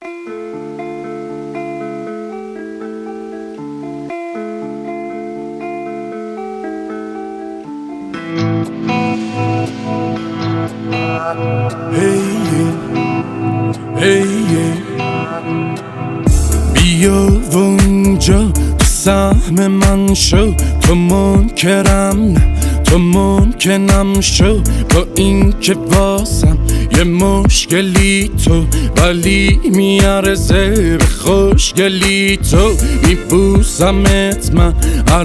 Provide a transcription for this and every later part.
بیا و اونجا تو سهم من شو، تو منکرم نه تو ممکنم شو، با این که واسم یه مشکلی تو، ولی میارزه به خوشگلی تو. میبوسمت من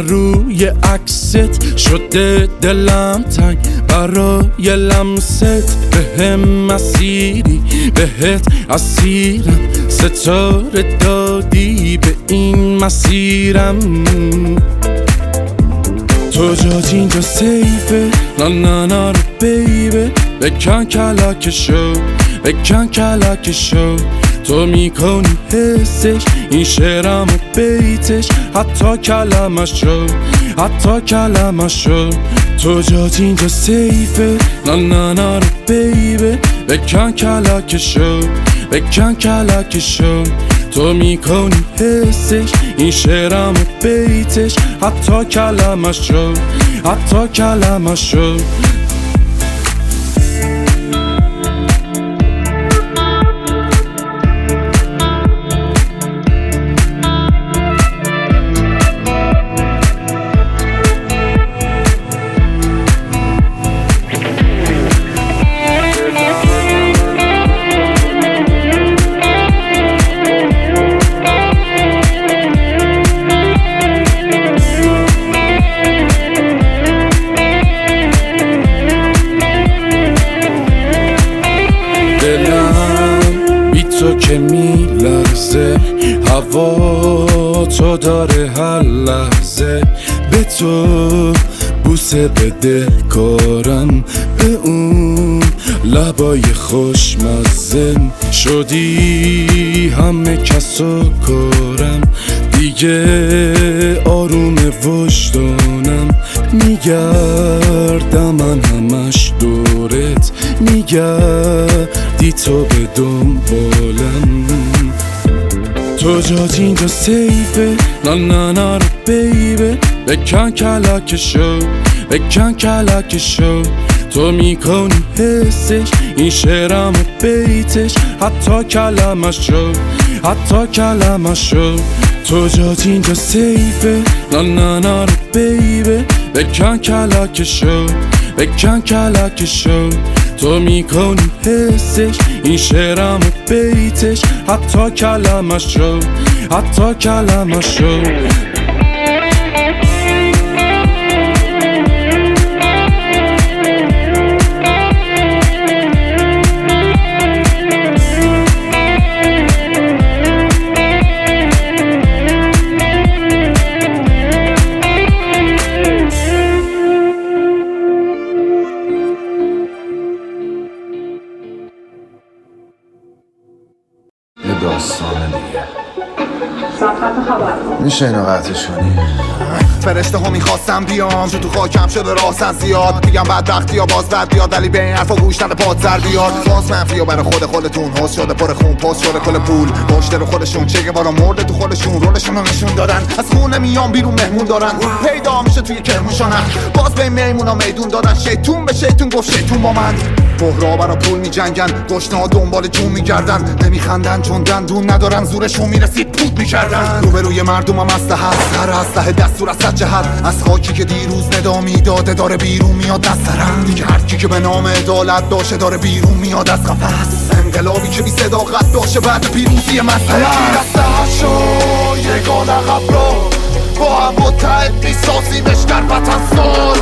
روی عکست، شده دلم تنگ برای لمست. بهم مسیری بهت اسیرم، ستاره دادی به این مسیرم. تو جات اینجا سیفه، نه نه نه رو بیبه. بکن کلکشو بکن کلکشو، تو میکنی حسش این شعرم و بیتش، حتی کلمشو حتی کلمشو. تو جات اینجا سیفه، نه نه نه رو بیبه. بکن کلکشو بکن کلکشو، تو میکنی حسش این شعرم و بیتش، حتی کلمشو حتی کلمشو. تو که میلرزه، هوا تو داره هر لحظه. به تو بوسه بده کارم، به اون لبای خوشمزه. شدی همه کسو کارم، دیگه آروم وجدانم. میگردم من همش دورت، میگردی تو به دنبالم. تو جات اینجا سیفه، نه نه نه رو بیبه. بکن کلکشو بکن کلکشو، تو میکنی حسش این شعرم و بیتش، حتی کلمشو حتی کلمشو. تو جات اینجا سیفه، نه نه نه رو بیبه. بکن کلکشو بکن کلکشو، تو میکنی حسش این شعرم و بیتش، حتی کلمشو حتی کلمشو. داستانه دیگه میشه اینو قطعش کنی؟ فرشته ها میخواستم بیام، چون تو خاکم شده راستن زیاد. میگم بدبختی ها باز بد بیاد، ولی به این حرفا گوش نده پاد سر بیاد. باز منفی ها برای خودتون، حس شده پر خون، پست شده کل پول. پشت رو خودشون چگه بارا مرده تو خودشون، رولشون رو نشون دادن. از خونه میام بیرون مهمون دارن، پیدا میشه توی کرموشانم. باز به میمونا میدون دادن، شیطون به شیطون گفت شیطون با من. بحرا برا پول میجنگن، گشنه ها دنبال جون میگردن. نمیخندن چون دندون ندارن، زورشون میرسید پود میکردن. روبروی مردم هم اسلحه سر اسلحه دستور از صد جهت. از خاکی که دیروز ندا میداده داره بیرون میاد از سرم. دیگه هر کی که به نام عدالت داشته داره بیرون میاد از قفس. انقلابی که بی صداقت باشه بعد پیروزی مسئله. دستش شو یگان عقب رو با هم متحد میسازیمش در وطن سال.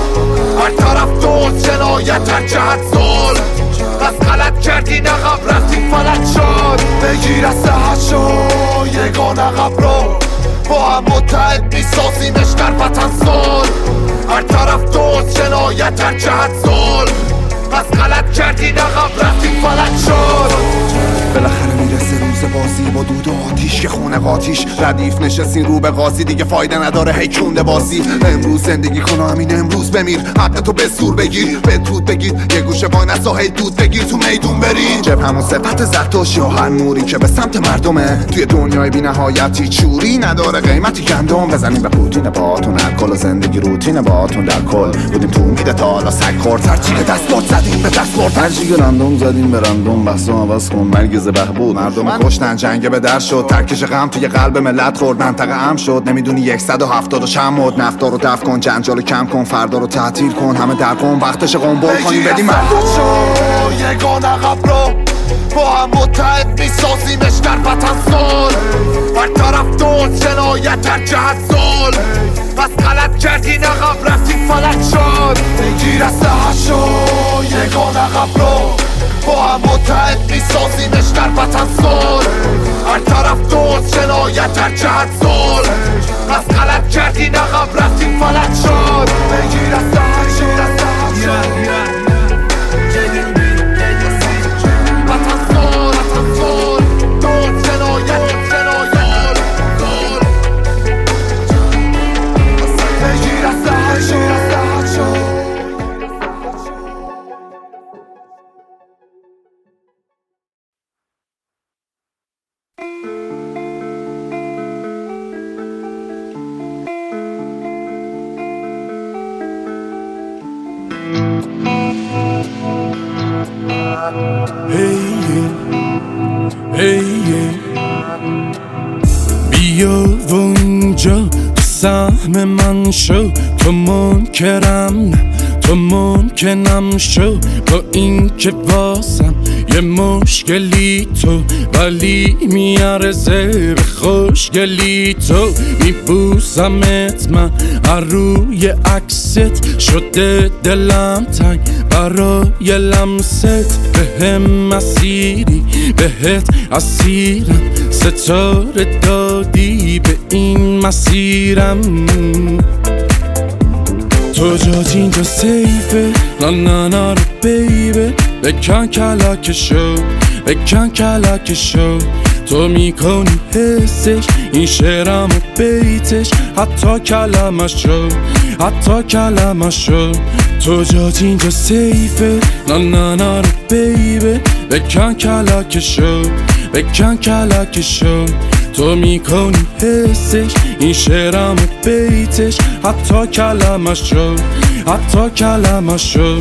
هر طرف دوست جنایت هر جهت سال. از غلط کردین عقب رفتین فلج شد. بگیر از دهت شو یگان عقب رو با هم متحد میسازیمش در وطن سال. هر طرف دوست جنایت هر جهت سال. از غلط کردین عقب رفتین فلج شد. بالاخره میرسه روز بازی با دود و آتیش که خونه قاتیش ردیف نشستین رو به قاضی دیگه فایده نداره هی کونده بازی امروز زندگی کن و همین امروز بمیر حق تو به زور بگیر به دود بگیر یه گوشه وای نسا هی دود بگیر تو میدون برین جب همون صفت زرتشتی و هر نوری که به سمت مردمه توی دنیای بی نهایتی چوری نداره قیمتی گندم بزنیم به پوتین باهاتون الکل و زندگی روتین باهاتون در کل بودیم تو میده تا حالا سگ خورد هرچی که دست برد زدیم به دست برد هرچی که رندوم زدیم به رندوم بحث و عوض کن مرگز بهبود مردم کشتن جنگ به در شد ترکش غم توی قلب ملت خورد منطقه ام شد نمیدونی 170 چند مد نفتا رو دفع کن جنجالو کم کن فردا رو تعطیل کن همه در قم وقتش قنبل کنیم بدیم مردم شو یگان عقب رو با هم متحد میسازیمش در وطن سال هر طرف دوست جنایت در جهت سال پس غلط کردین عقب رفتیم فلک شد بگیر از شو یگان عقب رو با هم متحد میسازیمش در وطن سال هر طرف دوست جنایت در جهت سال پس غلط کردین عقب رفتیم فلک شد بگیر از بیا و اونجا تو سهم من شو تو منکرم نه تو ممکنم شو با این که واسم یه مشکلی تو ولی میارزه به خوشگلی تو میبوسمت من روی عکست شده دلم تنگ برای لمست به هم مسیری بهت اسیرم ستاره دادی به این مسیرم تو جات اینجا سیفه نه نه نه رو بیبه بکن کلکشو بکن کلکشو تو میکنی حسش این شعرم و بیتش حتی کلمشو حتی کلمشو تو جات اینجا سیفه نه نه نه رو بیبه بکن کلکشو بکن کلکشو تو میکنی حسش این شعرم و بیتش حتی کلمشو حتی کلمشو